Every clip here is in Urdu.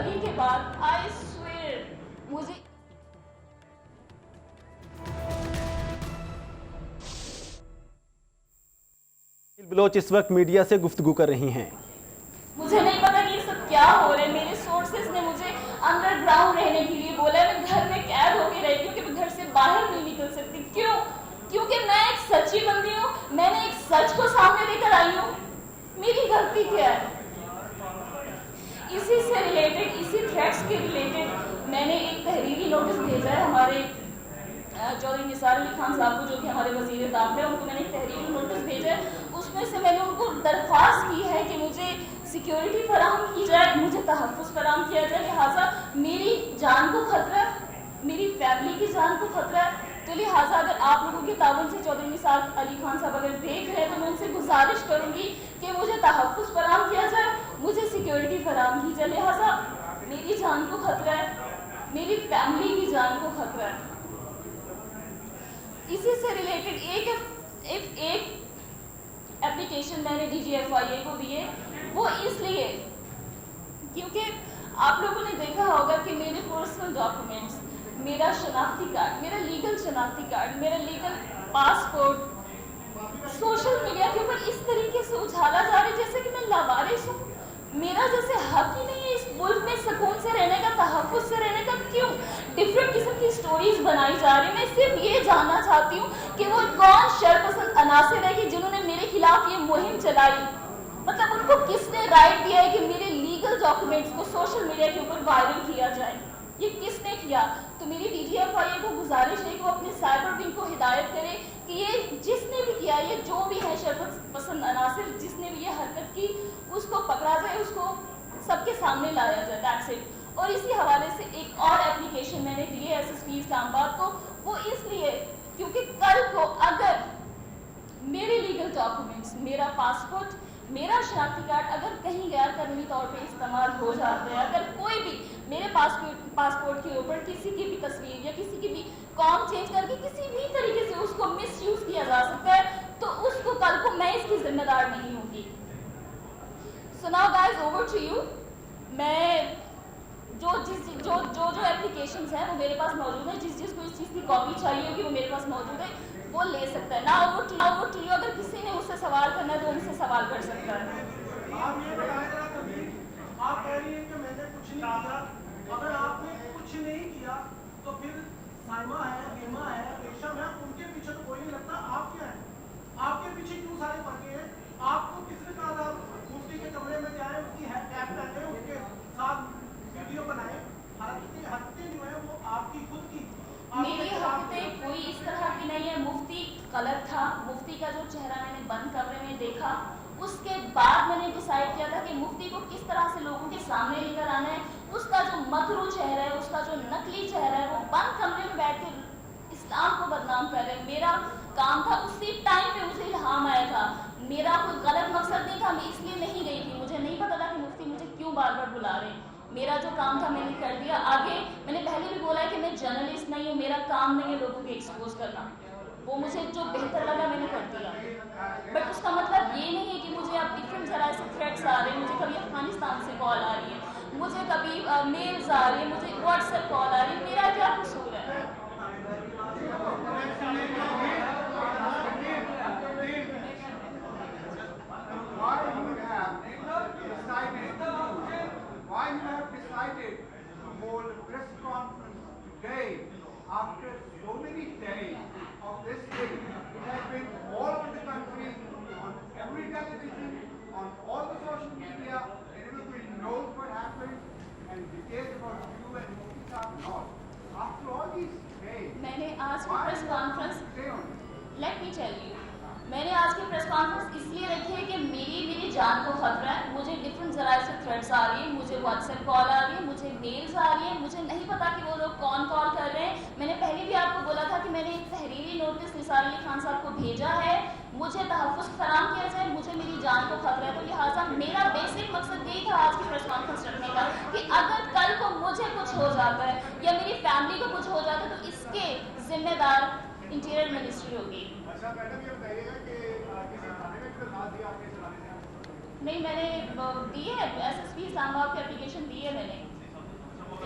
سبھی کے بعد آئی سویئر مجھے بلوچ اس وقت میڈیا سے گفتگو کر رہی ہیں. مجھے نہیں پتا کہ یہ سب کیا ہو رہے ہیں. میرے سورسز نے مجھے انڈر گراؤنڈ رہنے کے لیے بولا ہے. میں گھر میں قید ہو کے رہتی ہوں کہ میں گھر سے باہر نہیں نکل سکتی. کیوں؟ کیونکہ میں ایک سچی بندی ہوں. میں نے ایک سچ کو سامنے لے کر آئی ہوں. میری غلطی کیا ہے؟ اسی سے ریلیٹڈ، اسی تھریٹس کے ریلیٹڈ میں نے ایک تحریری نوٹس بھیجا ہے ہمارے چودھری نثار علی خان صاحب کو، جو کہ ہمارے وزیر داخلہ ہیں. ان کو میں نے ایک تحریری نوٹس بھیجا ہے. اس میں سے میں نے ان کو درخواست کی ہے کہ مجھے سیکیورٹی فراہم کی جائے، مجھے تحفظ فراہم کیا جائے. لہٰذا میری جان کو خطرہ ہے، میری فیملی کی جان کو خطرہ ہے. تو لہٰذا اگر آپ لوگوں کے تعاون سے چودھری نثار علی خان صاحب اگر دیکھ رہے ہیں تو میں ان سے گزارش کروں گی کہ مجھے تحفظ فراہم کیا جائے، مجھے سیکیورٹی فراہم کی جائے. لہٰذا میری جان کو خطرہ ہے، میری فیملی کی جان کو خطرہ ہے. اسی سے ریلیٹڈ ایک اپلیکیشن میں نے DGFIA کو دی ہے. وہ اس لیے کیونکہ آپ لوگوں نے دیکھا ہوگا کہ میرے پرسنل ڈاکومنٹس، میرا شناختی کارڈ، میرا لیگل شناختی کارڈ، میرا لیگل پاسپورٹ سوشل میڈیا کے اوپر اس طریقے سے اچھالا جا رہا ہے جیسے کہ میں لاوارث ہوں. میرا جیسے حق ہی نہیں ہے اس ملک میں سکون سے رہنے کا، تحفظ سے رہنے کا. کیوں ڈفرینٹ قسم کی سٹوریز بنائی جا رہی ہیں؟ میں صرف یہ جاننا چاہتی ہوں کہ وہ کون شرپسند عناصر ہے کہ جنہوں نے میرے خلاف یہ مہم چلائی. مطلب ان کو کس نے رائٹ دیا ہے کہ میرے لیگل ڈاکومنٹس کو سوشل میڈیا کے اوپر وائرل کیا جائے؟ یہ کس نے کیا؟ تو میری DGFIA کو گزارش ہے کہ وہ اپنے سائبر ونگ کو ہدایت کرے کہ یہ جس نے بھی کیا، یہ جو بھی ہے شرپسند عناصر، جس نے بھی یہ حرکت کی، اس کو پکڑا جائے، اس کو سب کے سامنے لایا جائے. That's it. اور اسی حوالے سے ایک اور اپلیکیشن میں نے دی ہے SSP اسلام آباد کو. وہ اس لیے کیونکہ کل کو اگر میرے لیگل ڈاکومنٹس، میرا پاسپورٹ، میرا شناختی کارڈ اگر کہیں غیر قانونی طور پہ استعمال ہو جاتا ہے، اگر کوئی بھی میرے پاسپورٹ کے اوپر کسی کی بھی تصویر یا کسی کی بھی کام چینج کر کے کسی بھی طریقے سے اس کو مس یوز کیا جا سکتا ہے، تو اس کو کل کو میں اس کی ذمہ دار نہیں ہوں گی. So now guys, over to you. میں جو اپلیکیشنز ہیں وہ میرے پاس موجود ہیں. جس کو اس چیز کی کاپی چاہیے ہوگی وہ میرے پاس موجود ہے، وہ لے سکتا ہے. Now over to you. اگر کسی نے مجھ سے سوال کرنا ہے تو ان سے سوال کر سکتا ہے. آپ یہ بتائیں ذرا کبھی، آپ کہہ رہی ہیں کہ میں نے کچھ نہیں کیا. اگر آپ نے کچھ نہیں کیا تو پھر سائمہ ہے، ہیما ہے، ریشم ہے، ان کے پیچھے تو کوئی نہیں لگتا. آپ کیا ہیں؟ آپ کے پیچھے کیوں سارے پڑھے ہیں؟ آپ کو کس نے کہا تھا مفتی کے کمرے میں جائیں، اس کی ٹیپ کریں، اس کے ساتھ ویڈیو بنائیں؟ حرکتیں جو ہیں وہ آپ کی خود کی. میری حرکتیں کوئی اس طرح کی نہیں ہے. مفتی غلط تھا. مفتی کا جو چہرہ میں نے بند کمرے میں دیکھا، اس کے بعد میں نے ڈیسائیڈ کیا تھا کہ مفتی کو کس طرح سے لوگوں کے سامنے لے کر آنا ہے. اس کا جو مکرو چہرہ ہے، اس کا جو نقلی چہرہ ہے، وہ بند کمرے میں بیٹھ کے اسلام کو بدنام کر رہے ہیں. میرا کام تھا، اسی ٹائم پہ مجھے الہام آیا تھا. میرا کوئی غلط مقصد نہیں تھا. میں اس لیے نہیں گئی تھی. مجھے نہیں پتا تھا کہ مفتی مجھے کیوں بار بار بلا رہے ہیں. میرا جو کام تھا میں نے کر دیا. آگے میں نے پہلے بھی بولا ہے کہ میں جرنلسٹ نہیں ہوں. میرا کام نہیں ہے لوگوں کو ایکسپوز کرنا. وہ مجھے جو بہتر لگا میں نے کر دیا. بٹ اس کا مطلب یہ نہیں ہے کہ مجھے اب ڈفرینٹ ذرائع سے تھریٹس آ رہے ہیں. مجھے کبھی افغانستان سے کال آ رہی ہے، مجھے کبھی میلز آ رہی ہے، مجھے واٹس ایپ کال آ رہی ہے. میرا کیا قصور ہے؟ Why you have decided to hold a press conference today after so many days of this thing? It has been all over the country, on every television, on all the social media, and everybody knows what happened and details about you and Mufti Saab and all. After all these days, میں نے آج کی press conference, stay on it. Let me tell you, میں نے آج کی پریس کانفرنس اس لیے رکھی ہے کہ میری جان کو خطرہ ہے. مجھے ڈفرینٹ ذرائع سے تھریٹس آ رہی ہیں، مجھے واٹس ایپ کال آ رہی ہے، مجھے میلز آ رہی ہیں. مجھے نہیں پتا کہ وہ لوگ کون کال کر رہے ہیں. میں نے پہلے بھی آپ کو بولا تھا کہ میں نے ایک تحریری نوٹس نثار علی خان صاحب کو بھیجا ہے. مجھے تحفظ فراہم کیا جائے، مجھے میری جان کو خطرہ ہے. تو لہٰذا میرا بیسک مقصد یہی تھا آج کی پریس کانفرنس رکھنے کا کہ اگر کل کو مجھے کچھ ہو جاتا ہے یا میری فیملی کو کچھ ہو جاتا ہے تو اس کے ذمہ دار انٹیریئر منسٹری ہوگی. نہیں، میں نے دی ہے SSP اسلام آباد کی اپلیکیشن دی ہے میں نے.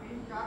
3-4